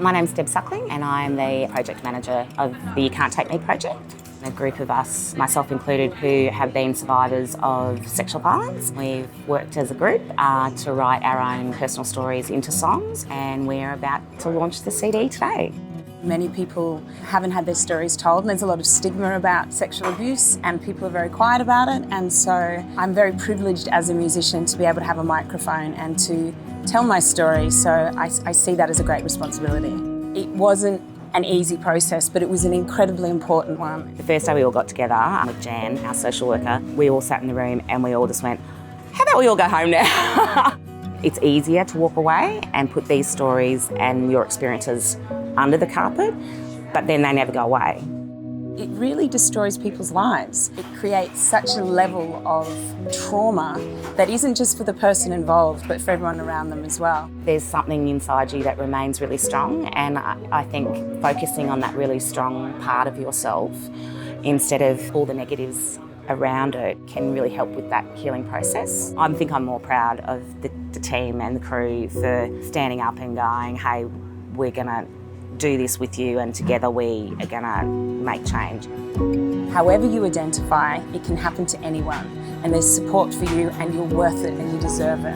My name's Deb Suckling and I'm the project manager of the You Can't Take Me project. A group of us, myself included, who have been survivors of sexual violence. We've worked as a group to write our own personal stories into songs, and we're about to launch the CD today. Many people haven't had their stories told, and there's a lot of stigma about sexual abuse, and people are very quiet about it. And so I'm very privileged as a musician to be able to have a microphone and to tell my story. So I see that as a great responsibility. It wasn't an easy process, but it was an incredibly important one. The first day we all got together with Jan, our social worker, we all sat in the room and we all just went, how about we all go home now? It's easier to walk away and put these stories and your experiences under the carpet, but then they never go away. It really destroys people's lives. It creates such a level of trauma that isn't just for the person involved, but for everyone around them as well. There's something inside you that remains really strong, and I think focusing on that really strong part of yourself instead of all the negatives around it can really help with that healing process. I think I'm more proud of the team and the crew for standing up and going, hey, we're gonna do this with you and together we are gonna make change. However you identify, it can happen to anyone, and there's support for you and you're worth it and you deserve it.